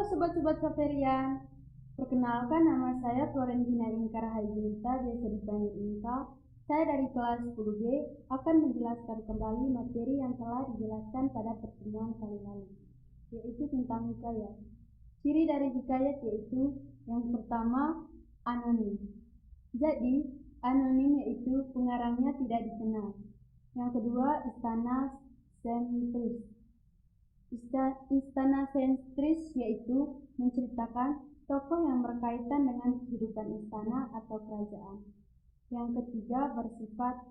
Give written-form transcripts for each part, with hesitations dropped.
sobat-sobat Saperian, perkenalkan nama saya Florentina Inka Rahayunita, biasa dipanggil Inka. Saya dari kelas 10B akan menjelaskan kembali materi yang telah dijelaskan pada pertemuan kali lalu, yaitu tentang hikayat. Ciri dari hikayat yaitu yang pertama, anonim. Jadi, anonim yaitu pengarangnya tidak dikenal. Yang kedua, istana sentris. Istana sentris yaitu menceritakan tokoh yang berkaitan dengan kehidupan istana atau kerajaan. Yang ketiga, bersifat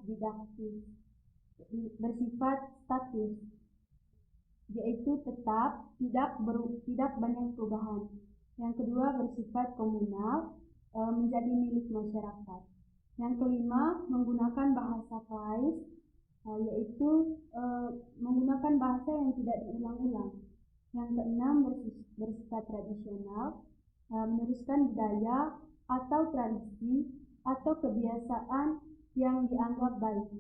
statis, yaitu tetap, tidak banyak perubahan. Yang kedua, bersifat komunal, menjadi milik masyarakat. Yang kelima, menggunakan bahasa klais, yaitu menggunakan bahasa yang tidak diulang-ulang. Yang keenam, bersifat tradisional, meneruskan budaya atau tradisi atau kebiasaan yang dianggap baik.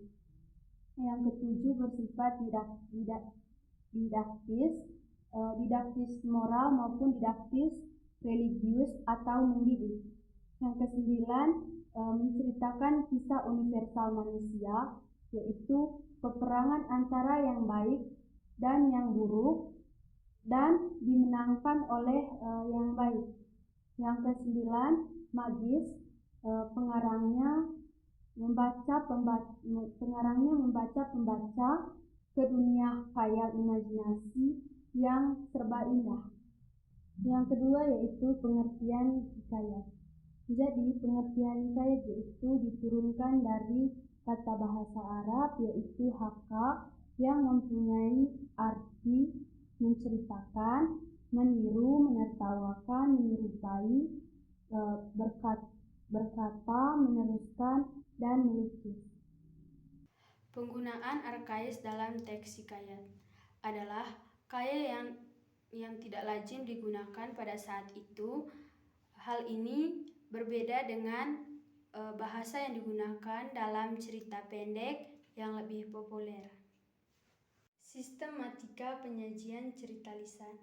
Yang ketujuh, bersifat didaktis moral maupun didaktis religius atau mendidik. Yang kesembilan, menceritakan kisah universal manusia, yaitu peperangan antara yang baik dan yang buruk dan dimenangkan oleh yang baik. Yang kesembilan, magis, pengarangnya membaca pembaca ke dunia khayal imajinasi yang serba indah. Yang kedua yaitu pengertian hikayat. Jadi pengertian hikayat yaitu diturunkan dari kata bahasa Arab yaitu haka yang mempunyai arti menceritakan, meniru, menertawakan, menyerupai, berkata, meneruskan, dan melukis. Penggunaan arkais dalam teks hikayat adalah kaya yang tidak lazim digunakan pada saat itu. Hal ini berbeda dengan bahasa yang digunakan dalam cerita pendek yang lebih populer. Sistematika penyajian cerita lisan.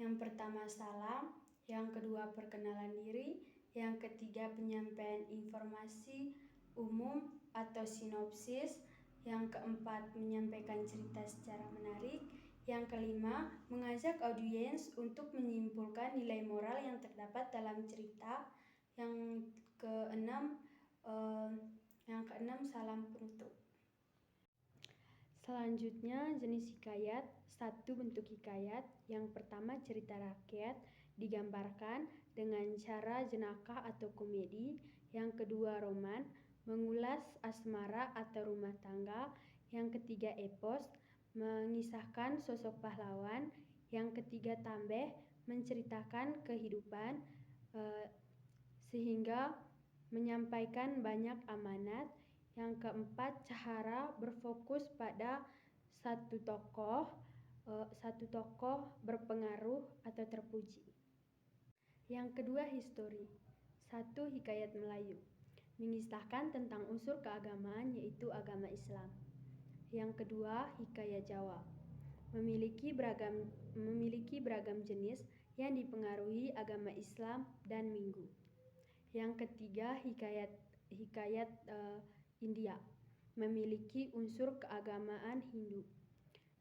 Yang pertama salam, yang kedua perkenalan diri, yang ketiga penyampaian informasi umum atau sinopsis, yang keempat menyampaikan cerita secara menarik, yang kelima mengajak audiens untuk menyimpulkan nilai moral yang terdapat dalam cerita, yang keenam salam penutup. Selanjutnya jenis hikayat. Satu, bentuk hikayat. Yang pertama cerita rakyat, digambarkan dengan cara jenaka atau komedi. Yang kedua roman, mengulas asmara atau rumah tangga. Yang ketiga epos, mengisahkan sosok pahlawan. Yang ketiga tambeh, menceritakan kehidupan sehingga menyampaikan banyak amanat. Yang keempat, cahara, berfokus pada satu tokoh berpengaruh atau terpuji. Yang kedua, histori. Satu, hikayat Melayu, mengisahkan tentang unsur keagamaan yaitu agama Islam. Yang kedua, hikayat Jawa, memiliki beragam jenis yang dipengaruhi agama Islam dan Minggu. Yang ketiga, hikayat India, memiliki unsur keagamaan Hindu.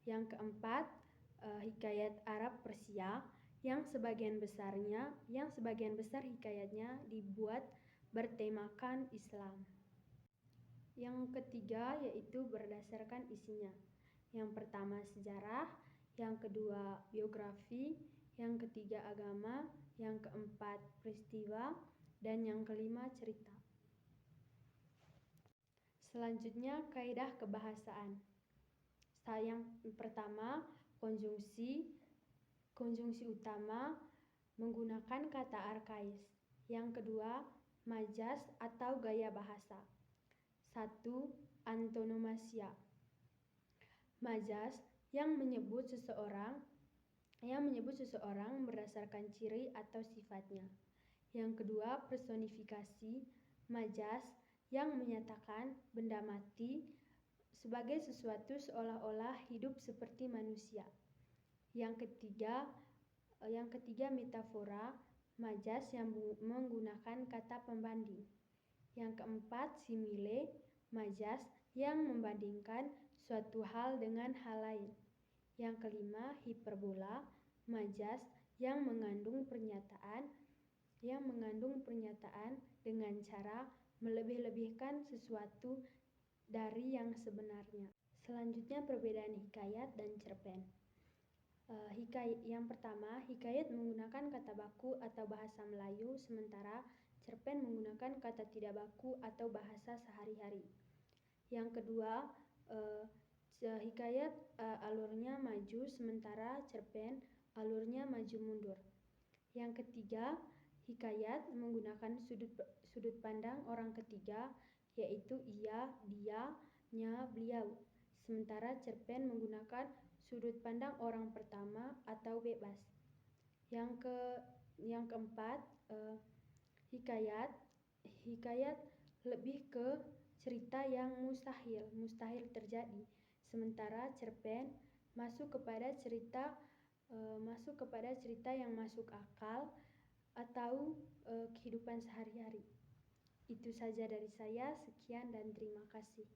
Yang keempat, hikayat Arab Persia yang sebagian besar hikayatnya dibuat bertemakan Islam. Yang ketiga yaitu berdasarkan isinya. Yang pertama sejarah, yang kedua biografi, yang ketiga agama, yang keempat peristiwa, dan yang kelima cerita. Selanjutnya kaidah kebahasaan. Yang pertama konjungsi utama menggunakan kata arkais. Yang kedua majas atau gaya bahasa. 1. Antonomasia. Majas yang menyebut seseorang berdasarkan ciri atau sifatnya. Yang kedua, personifikasi. Majas yang menyatakan benda mati sebagai sesuatu seolah-olah hidup seperti manusia. Yang ketiga, Yang ketiga metafora, majas yang menggunakan kata pembanding. Yang keempat simile, majas yang membandingkan suatu hal dengan hal lain. Yang kelima hiperbola, majas yang mengandung pernyataan dengan cara melebih-lebihkan sesuatu dari yang sebenarnya. Selanjutnya perbedaan hikayat dan cerpen. Yang pertama, hikayat menggunakan kata baku atau bahasa Melayu, sementara cerpen menggunakan kata tidak baku atau bahasa sehari-hari. Yang kedua, hikayat alurnya maju, sementara cerpen alurnya maju mundur. Yang ketiga, hikayat menggunakan sudut pandang orang ketiga, yaitu ia, dia, nya, beliau. Sementara cerpen menggunakan sudut pandang orang pertama atau bebas. Yang keempat, hikayat lebih ke cerita yang mustahil terjadi. Sementara cerpen masuk kepada cerita yang masuk akal atau kehidupan sehari-hari. Itu saja dari saya, sekian dan terima kasih.